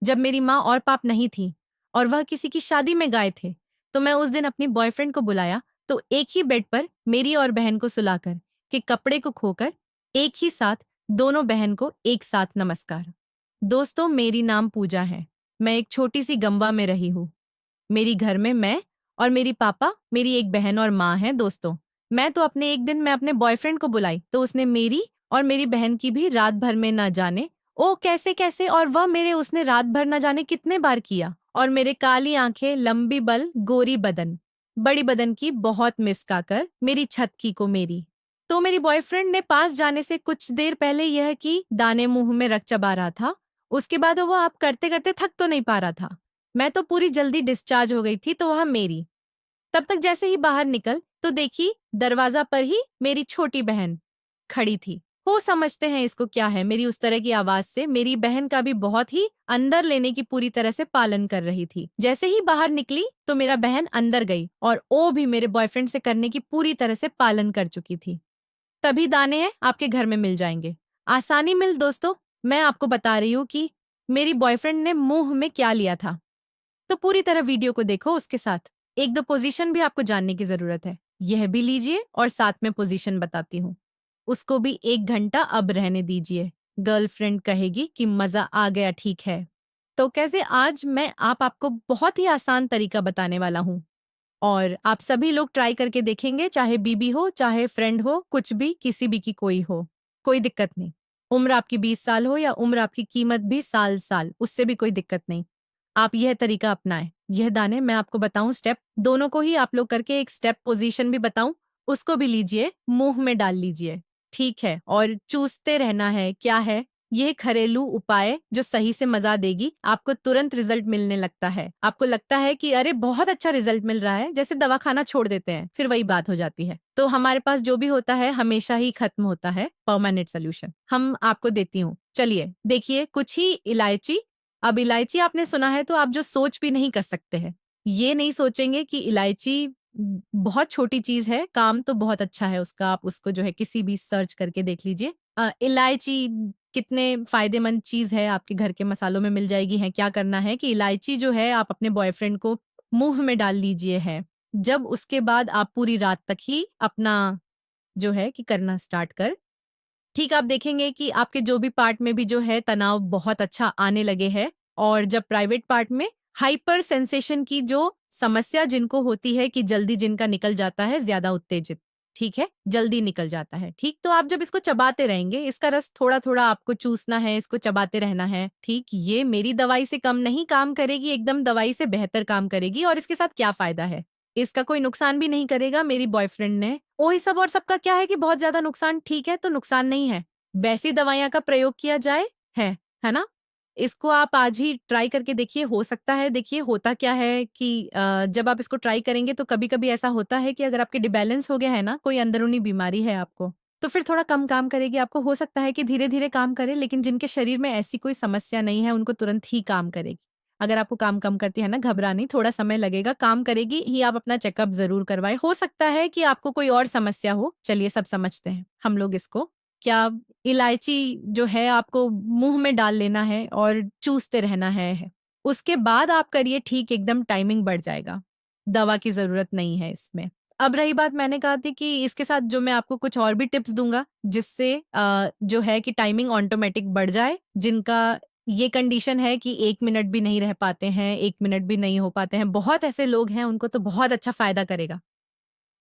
जब मेरी माँ और पाप नहीं थी और वह किसी की शादी में गए थे, तो मैं उस दिन अपनी बॉयफ्रेंड को बुलाया, तो एक ही बेड पर मेरी और बहन को सुलाकर कि कपड़े को खोकर एक ही साथ दोनों बहन को एक साथ नमस्कार। दोस्तों, मेरी नाम पूजा है। मैं एक छोटी सी गंवा में रही हूँ। मेरी घर में मैं और मेरी पापा, मेरी एक बहन और माँ है। दोस्तों, मैं तो अपने एक दिन मैं अपने बॉयफ्रेंड को बुलाई, तो उसने मेरी और मेरी बहन की भी रात भर में न जाने ओ कैसे कैसे, और वह मेरे उसने रात भर न जाने कितने बार किया। और मेरे काली आंखें, लंबी बल, गोरी बदन, बड़ी बदन की बहुत मिसकाकर मेरी छत की को मेरी। तो मेरी बॉयफ्रेंड ने पास जाने से कुछ देर पहले यह कि दाने मुंह में रख चबा रहा था। उसके बाद वो आप करते करते थक तो नहीं पा रहा था। मैं तो पूरी जल्दी डिस्चार्ज हो गई थी, तो वह मेरी। तब तक जैसे ही बाहर निकल तो देखी दरवाजा पर ही मेरी छोटी बहन खड़ी थी। हो समझते हैं इसको क्या है, मेरी उस तरह की आवाज से मेरी बहन का भी बहुत ही अंदर लेने की पूरी तरह से पालन कर रही थी। जैसे ही बाहर निकली तो मेरा बहन अंदर गई और वो भी मेरे बॉयफ्रेंड से करने की पूरी तरह से पालन कर चुकी थी। तभी दाने हैं आपके घर में मिल जाएंगे। आसानी मिल दोस्तों, मैं आपको बता रही हूँ कि मेरी बॉयफ्रेंड ने मुंह में क्या लिया था। तो पूरी तरह वीडियो को देखो, उसके साथ एक दो पोजीशन भी आपको जानने की जरूरत है। यह भी लीजिए और साथ में पोजीशन बताती हूँ। उसको भी 1 घंटा अब रहने दीजिए। गर्लफ्रेंड कहेगी कि मजा आ गया, ठीक है। तो कैसे आज मैं आपको बहुत ही आसान तरीका बताने वाला हूँ और आप सभी लोग ट्राई करके देखेंगे, चाहे बीबी हो, चाहे फ्रेंड हो, कुछ भी, किसी भी की कोई हो, कोई दिक्कत नहीं। उम्र आपकी 20 साल हो या उम्र आपकी कीमत भी साल साल, उससे भी कोई दिक्कत नहीं। आप यह तरीका अपनाएं। यह दाने मैं आपको बताऊं स्टेप, दोनों को ही आप लोग करके एक स्टेप पोजीशन भी बताऊं, उसको भी लीजिए, मुंह में डाल लीजिए, ठीक है। और चूसते रहना है। क्या है ये घरेलू उपाय जो सही से मजा देगी, आपको तुरंत रिजल्ट मिलने लगता है। आपको लगता है कि अरे बहुत अच्छा रिजल्ट मिल रहा है, जैसे दवा खाना छोड़ देते हैं, फिर वही बात हो जाती है। तो हमारे पास जो भी होता है हमेशा ही खत्म होता है। परमानेंट सोल्यूशन हम आपको देती हूँ। चलिए देखिए, कुछ ही इलायची। अब इलायची आपने सुना है तो आप जो सोच भी नहीं कर सकते हैं, ये नहीं सोचेंगे कि इलायची बहुत छोटी चीज है, काम तो बहुत अच्छा है उसका। आप उसको जो है किसी भी सर्च करके देख लीजिए। इलायची कितने फायदेमंद चीज है, आपके घर के मसालों में मिल जाएगी। है क्या करना है कि इलायची जो है आप अपने बॉयफ्रेंड को मुंह में डाल लीजिए है। जब उसके बाद आप पूरी रात तक ही अपना जो है कि करना स्टार्ट कर, ठीक आप देखेंगे कि आपके जो भी पार्ट में भी जो है तनाव बहुत अच्छा आने लगे है। और जब प्राइवेट पार्ट में हाइपर सेंसेशन की जो समस्या जिनको होती है कि जल्दी जिनका निकल जाता है ज्यादा उत्तेजित, ठीक है, जल्दी निकल जाता है, ठीक। तो आप जब इसको चबाते रहेंगे, इसका रस थोड़ा थोड़ा आपको चूसना है, इसको चबाते रहना है, ठीक। ये मेरी दवाई से कम नहीं काम करेगी, एकदम दवाई से बेहतर काम करेगी। और इसके साथ क्या फायदा है, इसका कोई नुकसान भी नहीं करेगा। मेरी बॉयफ्रेंड ने वही सब, और सबका क्या है कि बहुत ज्यादा नुकसान, ठीक है, तो नुकसान नहीं है, वैसी दवाइयां का प्रयोग किया जाए, है ना। इसको आप आज ही ट्राई करके देखिए, हो सकता है। देखिए होता क्या है कि जब आप इसको ट्राई करेंगे तो कभी कभी ऐसा होता है कि अगर आपके डिबैलेंस हो गया है ना, कोई अंदरूनी बीमारी है आपको, तो फिर थोड़ा कम काम करेगी। आपको हो सकता है कि धीरे धीरे काम करे, लेकिन जिनके शरीर में ऐसी कोई समस्या नहीं है उनको तुरंत ही काम करेगी। अगर आपको काम कम करती है ना, घबरा नहीं, थोड़ा समय लगेगा, काम करेगी ही। आप अपना चेकअप जरूर करवाएं। हो सकता है कि आपको कोई और समस्या हो। चलिए सब समझते हैं हम लोग इसको। क्या इलायची जो है आपको मुंह में डाल लेना है और चूसते रहना है। उसके बाद आप करिए, ठीक, एकदम टाइमिंग बढ़ जाएगा। दवा की जरूरत नहीं है इसमें। अब रही बात, मैंने कहा थी कि इसके साथ जो मैं आपको कुछ और भी टिप्स दूंगा जिससे जो है कि टाइमिंग ऑटोमेटिक बढ़ जाए। जिनका ये कंडीशन है कि 1 मिनट भी नहीं रह पाते हैं, 1 मिनट भी नहीं हो पाते हैं, बहुत ऐसे लोग हैं, उनको तो बहुत अच्छा फायदा करेगा,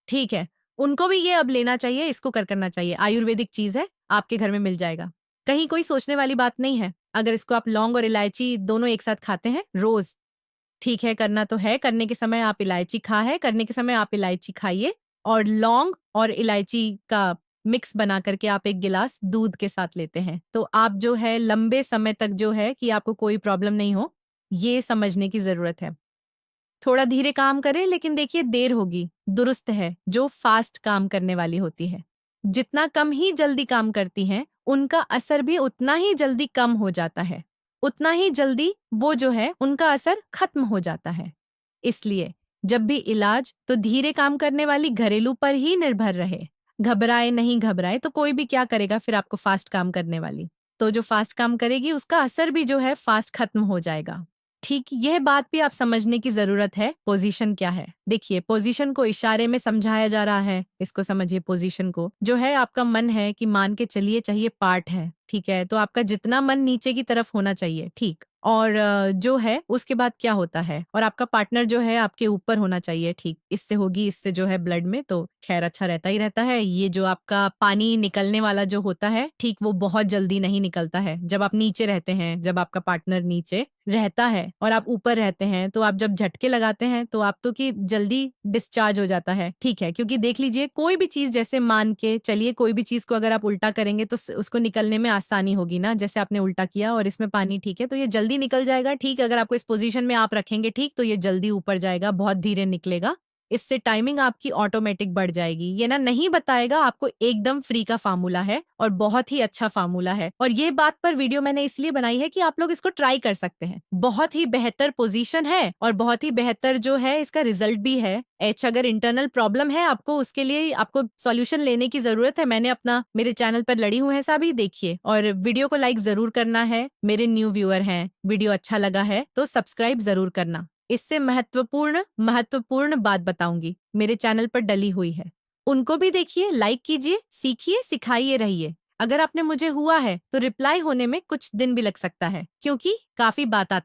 ठीक है। उनको भी ये अब लेना चाहिए, इसको करना चाहिए। आयुर्वेदिक चीज है, आपके घर में मिल जाएगा। कहीं कोई सोचने वाली बात नहीं है। अगर इसको आप लौंग और इलायची दोनों एक साथ खाते हैं रोज, ठीक है, करना तो है। करने के समय आप इलायची खा है, करने के समय आप इलायची खाइए, और लौंग और इलायची का मिक्स बना करके आप 1 गिलास दूध के साथ लेते हैं, तो आप जो है लंबे समय तक जो है कि आपको कोई प्रॉब्लम नहीं हो, ये समझने की जरूरत है। थोड़ा धीरे काम करें, लेकिन देखिए देर होगी, दुरुस्त है जो फास्ट काम करने वाली होती है। जितना कम ही जल्दी काम करती हैं, उनका असर भी उतना ही जल्दी कम हो जाता है, उतना ही जल्दी वो जो है उनका असर खत्म हो जाता है। इसलिए जब भी इलाज तो धीरे काम करने वाली घरेलू पर ही निर्भर रहे। घबराए नहीं, घबराए तो कोई भी क्या करेगा फिर आपको फास्ट काम करने वाली। तो जो फास्ट काम करेगी उसका असर भी जो है फास्ट खत्म हो जाएगा। ठीक, यह बात भी आप समझने की जरूरत है पोजीशन क्या है। देखिए, पोजीशन को इशारे में समझाया जा रहा है, इसको समझिए। पोजीशन को जो है आपका मन है कि मान के चलिए चाहिए पार्ट है, ठीक है, तो आपका जितना मन नीचे की तरफ होना चाहिए, ठीक, और जो है उसके बाद क्या होता है, और आपका पार्टनर जो है आपके ऊपर होना चाहिए, ठीक, इससे होगी, इससे जो है ब्लड में तो खैर अच्छा रहता ही रहता है। ये जो आपका पानी निकलने वाला जो होता है, ठीक, वो बहुत जल्दी नहीं निकलता है जब आप नीचे रहते हैं। जब आपका पार्टनर नीचे रहता है और आप ऊपर रहते हैं, तो आप जब झटके लगाते हैं तो आप तो कि जल्दी डिस्चार्ज हो जाता है, ठीक है, क्योंकि देख लीजिए कोई भी चीज, जैसे मान के चलिए कोई भी चीज को अगर आप उल्टा करेंगे तो उसको निकलने में आसानी होगी ना, जैसे आपने उल्टा किया और इसमें पानी, ठीक है, तो ये जल्दी निकल जाएगा, ठीक, अगर आपको इस पोजीशन में आप रखेंगे, ठीक, तो ये जल्दी ऊपर जाएगा, बहुत धीरे निकलेगा। इससे टाइमिंग आपकी ऑटोमेटिक बढ़ जाएगी। ये ना नहीं बताएगा आपको, एकदम फ्री का फार्मूला है और बहुत ही अच्छा फार्मूला है। और ये बात पर वीडियो मैंने इसलिए बनाई है कि आप लोग इसको ट्राई कर सकते हैं। बहुत ही बेहतर पोजीशन है और बहुत ही बेहतर जो है इसका रिजल्ट भी है। अगर इंटरनल प्रॉब्लम है आपको, उसके लिए आपको सॉल्यूशन लेने की जरूरत है। मैंने अपना मेरे चैनल पर लड़ी हुई है, सभी देखिए, और वीडियो को लाइक जरूर करना है। मेरे न्यू व्यूअर हैं, वीडियो अच्छा लगा है तो सब्सक्राइब जरूर करना। इससे महत्वपूर्ण महत्वपूर्ण बात बताऊंगी, मेरे चैनल पर डली हुई है, उनको भी देखिए, लाइक कीजिए, सीखिए, सिखाइए रहिए। अगर आपने मुझे हुआ है तो रिप्लाई होने में कुछ दिन भी लग सकता है, क्योंकि काफी बात आती